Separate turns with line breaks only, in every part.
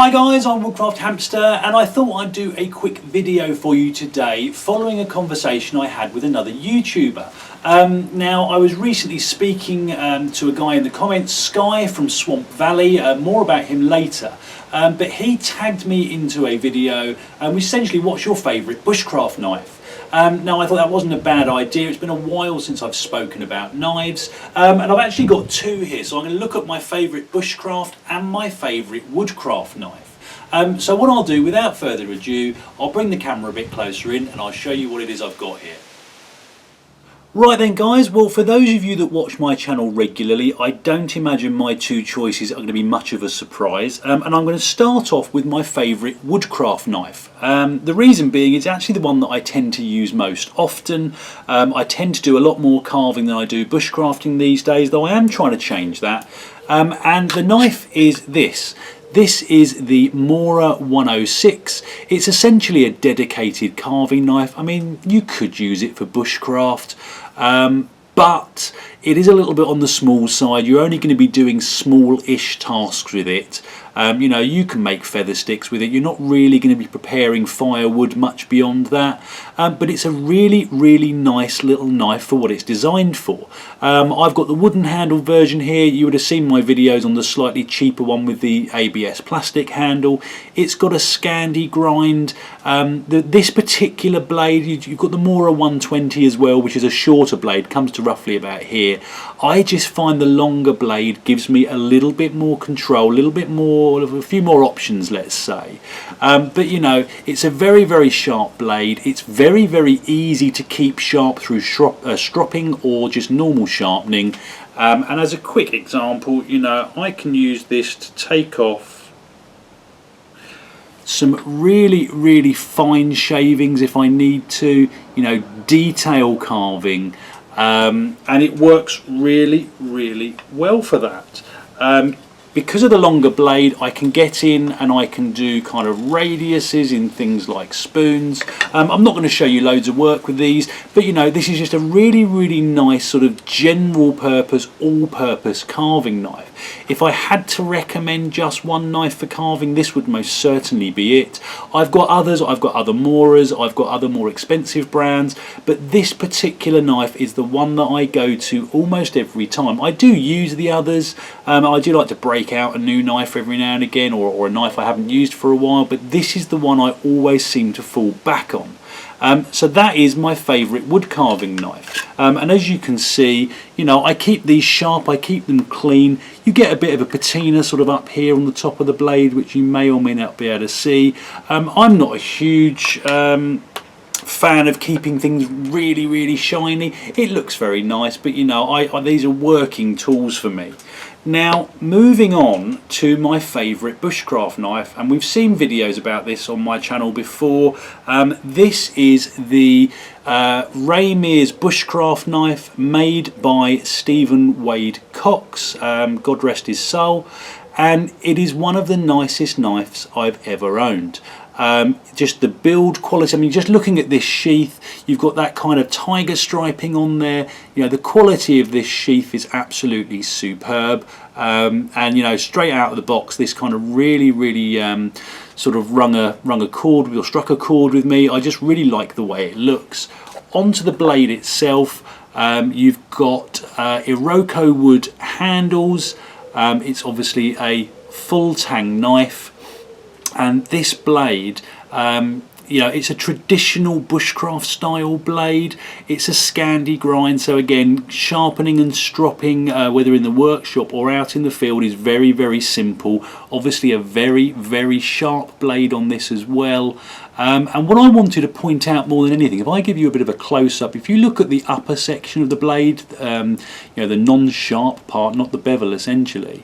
Hi guys, I'm Woodcraft Hamster and I thought I'd do a quick video for you today following a conversation I had with another YouTuber. Now I was recently speaking to a guy in the comments, Sky from Swamp Valley, more about him later, but he tagged me into a video which essentially, what's your favourite bushcraft knife? Now I thought that wasn't a bad idea. It's been a while since I've spoken about knives, and I've actually got two here, so I'm going to look at my favourite bushcraft and my favourite woodcraft knife. So what I'll do, without further ado, I'll bring the camera a bit closer in and I'll show you what it is I've got here. Right then guys, well, for those of you that watch my channel regularly, I don't imagine my two choices are going to be much of a surprise, and I'm going to start off with my favourite woodcraft knife. The reason being, it's actually the one that I tend to use most often. I tend to do a lot more carving than I do bushcrafting these days, though I am trying to change that. And the knife is this. This is the Mora 106. It's essentially a dedicated carving knife. I mean, you could use it for bushcraft, but it is a little bit on the small side. You're only going to be doing small-ish tasks with it. You know, you can make feather sticks with it. You're not really going to be preparing firewood much beyond that. But it's a really, really nice little knife for what it's designed for. I've got the wooden handle version here. You would have seen my videos on the slightly cheaper one with the ABS plastic handle. It's got a Scandi grind. This particular blade, you've got the Mora 120 as well, which is a shorter blade, comes to roughly about here. I just find the longer blade gives me a little bit more control, a little bit more, a few more options, let's say. But you know, it's a very, very sharp blade. It's very, very easy to keep sharp through stropping or just normal sharpening. And as a quick example, you know, I can use this to take off some really, really fine shavings if I need to, you know, detail carving. And it works really, really well for that. Because of the longer blade, I can get in and I can do kind of radiuses in things like spoons. I'm not going to show you loads of work with these, but you know, this is just a really, really nice sort of general purpose, all-purpose carving knife. If I had to recommend just one knife for carving, this would most certainly be it. I've got others, I've got other Moras, I've got other more expensive brands, but this particular knife is the one that I go to almost every time. I do use the others. I do like to break out a new knife every now and again, or a knife I haven't used for a while, but this is the one I always seem to fall back on. So that is my favourite wood carving knife, and as you can see, you know, I keep these sharp, I keep them clean. You get a bit of a patina sort of up here on the top of the blade, which you may or may not be able to see. I'm not a huge fan of keeping things really, really shiny. It looks very nice, but you know, these are working tools for me. Now, moving on to my favourite bushcraft knife, and we've seen videos about this on my channel before. This is the Ray Mears Bushcraft knife made by Stephen Wade Cox, God rest his soul, and it is one of the nicest knives I've ever owned. Just the build quality, I mean, just looking at this sheath, you've got that kind of tiger striping on there. You know, the quality of this sheath is absolutely superb, and you know, straight out of the box, this kind of really, really sort of rung a chord or struck a chord with me. I just really like the way it looks. Onto the blade itself, you've got Iroko wood handles. It's obviously a full tang knife. And this blade, you know, it's a traditional bushcraft style blade. It's a Scandi grind, so again, sharpening and stropping, whether in the workshop or out in the field, is very, very simple. Obviously a very, very sharp blade on this as well. And what I wanted to point out more than anything, if I give you a bit of a close-up, if you look at the upper section of the blade, you know, the non-sharp part, not the bevel essentially,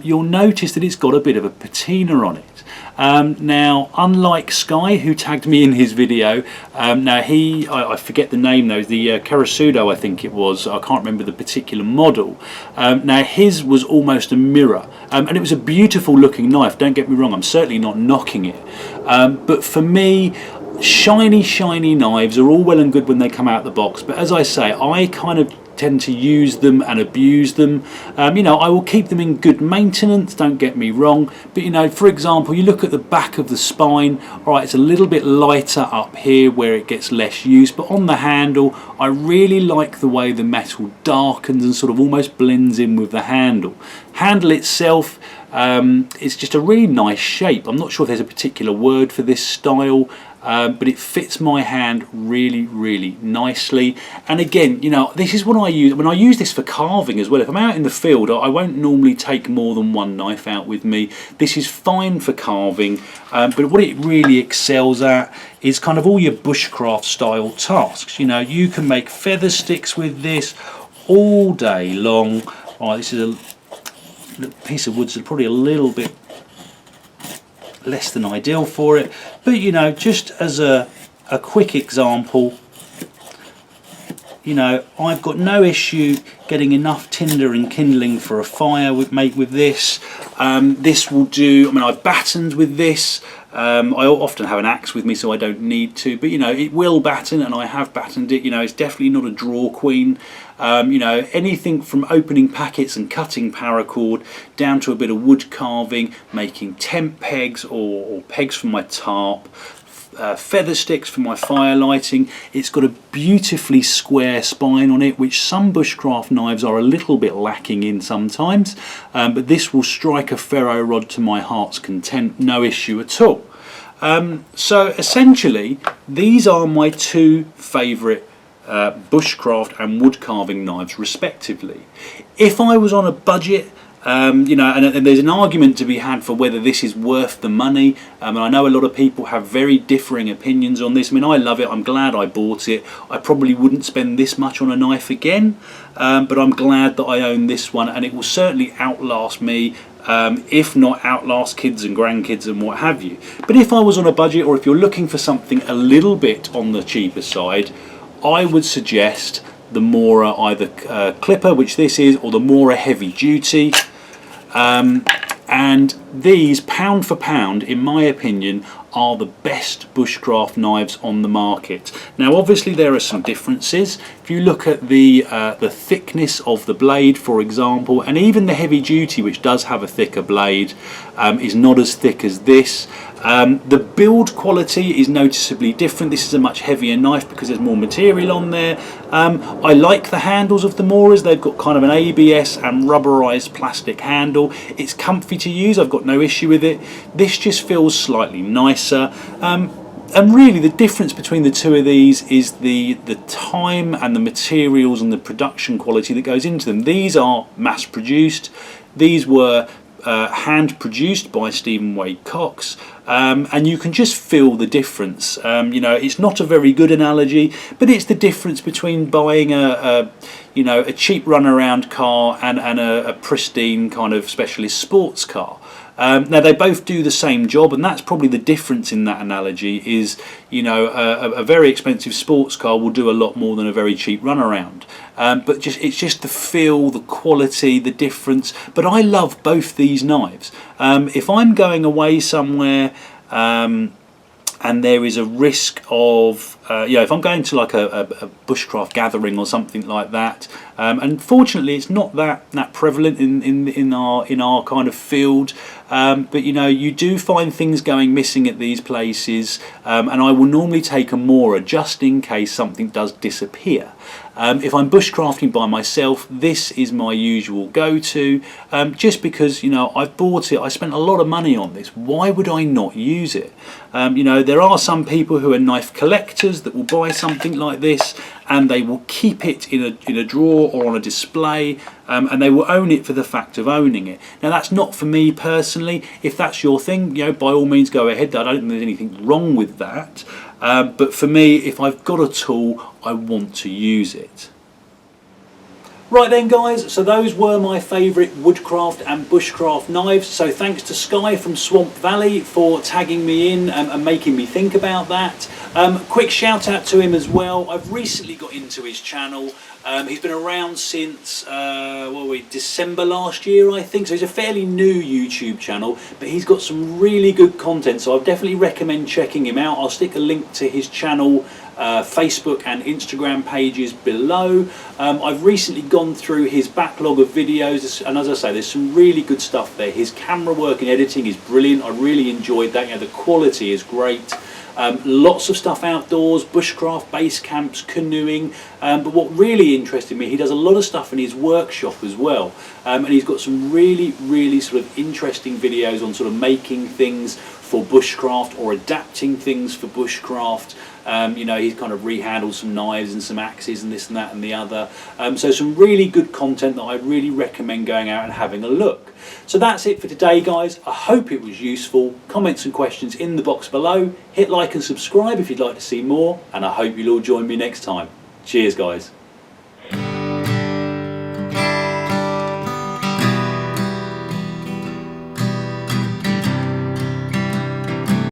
you'll notice that it's got a bit of a patina on it. Now, unlike Sky, who tagged me in his video, now I forget the name though, the Karasudo I think it was, I can't remember the particular model. Now his was almost a mirror, and it was a beautiful looking knife, don't get me wrong, I'm certainly not knocking it. But for me, shiny knives are all well and good when they come out of the box, but as I say, I kind of tend to use them and abuse them. You know, I will keep them in good maintenance, don't get me wrong, but you know, for example, you look at the back of the spine, all right, it's a little bit lighter up here where it gets less use, but on the handle I really like the way the metal darkens and sort of almost blends in with the handle. Handle itself, it's just a really nice shape. I'm not sure if there's a particular word for this style, but it fits my hand really, really nicely. And again, you know, this is what I use when I use this for carving as well. If I'm out in the field, I won't normally take more than one knife out with me. This is fine for carving, but what it really excels at is kind of all your bushcraft style tasks. You know, you can make feather sticks with this all day long. All right, this is a piece of wood, so probably a little bit less than ideal for it, but you know, just as a quick example, you know, I've got no issue getting enough tinder and kindling for a fire make with this. This will do. I mean, I've battened with this. I often have an axe with me, so I don't need to, but you know, it will batten, and I have battened it. You know, it's definitely not a draw queen. You know, anything from opening packets and cutting paracord down to a bit of wood carving, making tent pegs or pegs for my tarp, feather sticks for my fire lighting. It's got a beautifully square spine on it, which some bushcraft knives are a little bit lacking in sometimes, but this will strike a ferro rod to my heart's content, no issue at all. So essentially, these are my two favourite bushcraft and wood carving knives respectively. If I was on a budget, you know, and there's an argument to be had for whether this is worth the money, and I know a lot of people have very differing opinions on this. I mean, I love it, I'm glad I bought it. I probably wouldn't spend this much on a knife again, but I'm glad that I own this one, and it will certainly outlast me, if not outlast kids and grandkids and what have you. But if I was on a budget, or if you're looking for something a little bit on the cheaper side, I would suggest the Mora either clipper, which this is, or the Mora heavy duty. And these, pound for pound, in my opinion, are the best bushcraft knives on the market. Now obviously there are some differences. If you look at the thickness of the blade, for example, and even the heavy duty, which does have a thicker blade, is not as thick as this. The build quality is noticeably different. This is a much heavier knife because there's more material on there. I like the handles of the Moras. They've got kind of an ABS and rubberized plastic handle. It's comfy to use, I've got no issue with it. This just feels slightly nicer. And really the difference between the two of these is the time and the materials and the production quality that goes into them. These are mass produced. These were hand produced by Stephen Wade Cox, and you can just feel the difference. You know, it's not a very good analogy, but it's the difference between buying a cheap runaround car and a pristine kind of specialist sports car. Now they both do the same job, and that's probably the difference in that analogy is, you know, a very expensive sports car will do a lot more than a very cheap runaround. But it's just the feel, the quality, the difference. But I love both these knives. If I'm going away somewhere and there is a risk of, if I'm going to like a bushcraft gathering or something like that, and fortunately it's not that prevalent in our kind of field, but you know, you do find things going missing at these places, and I will normally take a Mora just in case something does disappear. If I'm bushcrafting by myself, this is my usual go-to, just because, you know, I've bought it, I spent a lot of money on this, why would I not use it? You know, there are some people who are knife collectors that will buy something like this and they will keep it in a drawer or on a display, and they will own it for the fact of owning it. Now that's not for me personally. If that's your thing, you know, by all means go ahead. I don't think there's anything wrong with that. But for me, if I've got a tool, I want to use it. Right then guys, so those were my favourite woodcraft and bushcraft knives. So thanks to Sky from Swamp Valley for tagging me in and making me think about that. Quick shout out to him as well. I've recently got into his channel. He's been around since December last year, I think, so he's a fairly new YouTube channel, but he's got some really good content, so I definitely recommend checking him out. I'll stick a link to his channel Facebook and Instagram pages below. I've recently gone through his backlog of videos, and as I say, there's some really good stuff there. His camera work and editing is brilliant. I really enjoyed that. You know, the quality is great. Lots of stuff outdoors, bushcraft, base camps, canoeing, but what really interested me, he does a lot of stuff in his workshop as well, and he's got some really sort of interesting videos on sort of making things for bushcraft or adapting things for bushcraft. You know, he's kind of rehandled some knives and some axes and this and that and the other. So some really good content that I really recommend going out and having a look. So that's it for today, guys. I hope it was useful. Comments and questions in the box below. Hit like and subscribe if you'd like to see more, and I hope you'll all join me next time. Cheers, guys.